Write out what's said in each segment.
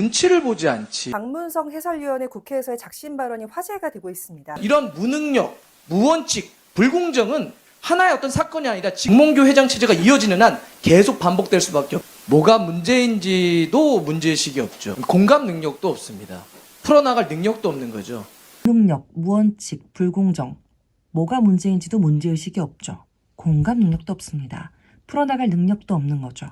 눈치를 보지 않지. 박문성 해설위원의 국회에서의 작심 발언이 화제가 되고 있습니다. 이런 무능력, 무원칙, 불공정은 하나의 어떤 사건이 아니라 직몽교 회장 체제가 이어지는 한 계속 반복될 수밖에 없죠. 뭐가 문제인지도 문제의식이 없죠. 공감 능력도 없습니다. 풀어나갈 능력도 없는 거죠. 무능력, 무원칙, 불공정. 뭐가 문제인지도 문제의식이 없죠. 공감 능력도 없습니다. 풀어나갈 능력도 없는 거죠.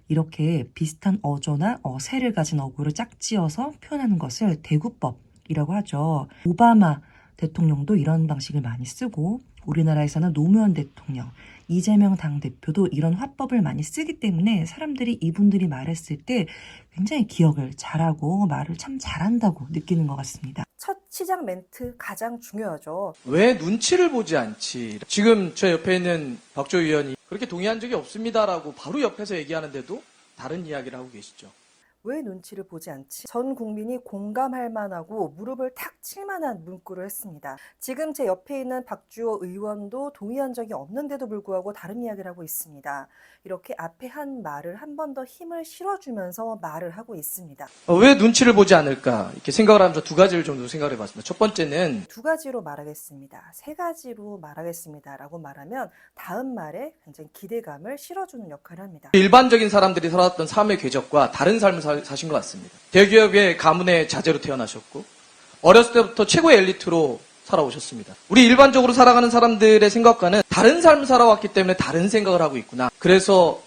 이렇게 비슷한 어조나 어세를 가진 어구를 짝지어서 표현하는 것을 대구법이라고 하죠. 오바마 대통령도 이런 방식을 많이 쓰고 우리나라에서는 노무현 대통령, 이재명 당대표도 이런 화법을 많이 쓰기 때문에 사람들이 이분들이 말했을 때 굉장히 기억을 잘하고 말을 참 잘한다고 느끼는 것 같습니다. 첫 시작 멘트 가장 중요하죠. 왜 눈치를 보지 않지? 지금 저 옆에 있는 박조 의원이 그렇게 동의한 적이 없습니다라고 바로 옆에서 얘기하는데도 다른 이야기를 하고 계시죠. 왜 눈치를 보지 않지? 전 국민이 공감할 만하고 무릎을 탁 칠 만한 문구를 했습니다. 지금 제 옆에 있는 박주호 의원도 동의한 적이 없는데도 불구하고 다른 이야기를 하고 있습니다. 이렇게 앞에 한 말을 한 번 더 힘을 실어주면서 말을 하고 있습니다. 왜 눈치를 보지 않을까? 이렇게 생각을 하면서 두 가지를 좀 생각을 해봤습니다. 첫 번째는 두 가지로 말하겠습니다. 세 가지로 말하겠습니다. 라고 말하면 다음 말에 굉장히 기대감을 실어주는 역할을 합니다. 일반적인 사람들이 살았던 삶의 궤적과 다른 삶을 사신 것 같습니다. 대기업의 가문의 자제로 태어나셨고 어렸을 때부터 최고의 엘리트로 살아오셨습니다. 우리 일반적으로 살아가는 사람들의 생각과는 다른 삶을 살아왔기 때문에 다른 생각을 하고 있구나. 그래서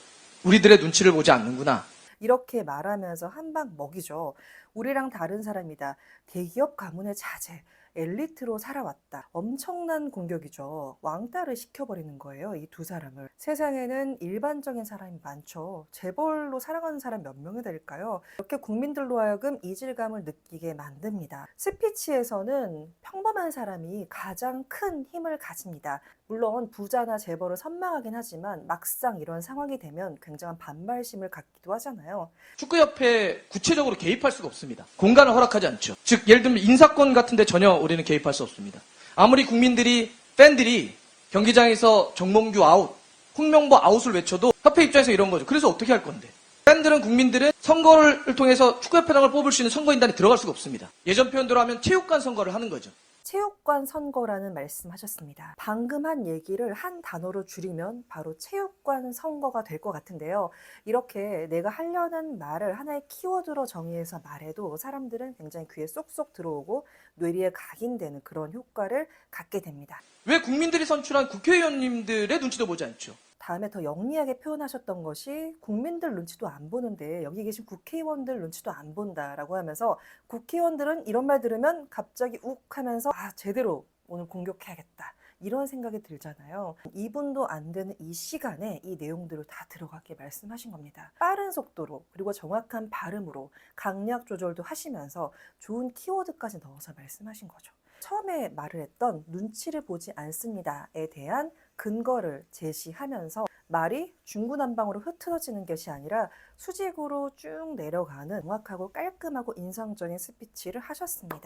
우리들의 눈치를 보지 않는구나. 이렇게 말하면서 한 방 먹이죠. 우리랑 다른 사람이다. 대기업 가문의 자제, 엘리트로 살아왔다. 엄청난 공격이죠. 왕따를 시켜버리는 거예요. 이 두 사람을. 세상에는 일반적인 사람이 많죠. 재벌로 살아가는 사람 몇 명이 될까요? 이렇게 국민들로 하여금 이질감을 느끼게 만듭니다. 스피치에서는 평범한 사람이 가장 큰 힘을 가집니다. 물론 부자나 재벌을 선망하긴 하지만 막상 이런 상황이 되면 굉장한 반발심을 갖기도 하잖아요. 축구협회에 구체적으로 개입할 수가 없습니다. 공간을 허락하지 않죠. 즉 예를 들면 인사권 같은 데 전혀 우리는 개입할 수 없습니다. 아무리 국민들이, 팬들이 경기장에서 정몽규 아웃, 홍명보 아웃을 외쳐도 협회 입장에서 이런 거죠. 그래서 어떻게 할 건데? 팬들은, 국민들은 선거를 통해서 축구협회장을 뽑을 수 있는 선거인단에 들어갈 수가 없습니다. 예전 표현대로 하면 체육관 선거를 하는 거죠. 체육관 선거라는 말씀하셨습니다. 방금 한 얘기를 한 단어로 줄이면 바로 체육관 선거가 될 것 같은데요. 이렇게 내가 하려는 말을 하나의 키워드로 정의해서 말해도 사람들은 굉장히 귀에 쏙쏙 들어오고 뇌리에 각인되는 그런 효과를 갖게 됩니다. 왜 국민들이 선출한 국회의원님들의 눈치도 보지 않죠? 다음에 더 영리하게 표현하셨던 것이 국민들 눈치도 안 보는데 여기 계신 국회의원들 눈치도 안 본다라고 하면서 국회의원들은 이런 말 들으면 갑자기 욱 하면서 제대로 오늘 공격해야겠다. 이런 생각이 들잖아요. 2분도 안 되는 이 시간에 이 내용들을 다 들어가게 말씀하신 겁니다. 빠른 속도로 그리고 정확한 발음으로 강약 조절도 하시면서 좋은 키워드까지 넣어서 말씀하신 거죠. 처음에 말을 했던 눈치를 보지 않습니다에 대한 근거를 제시하면서 말이 중구난방으로 흐트러지는 것이 아니라 수직으로 쭉 내려가는 정확하고 깔끔하고 인상적인 스피치를 하셨습니다.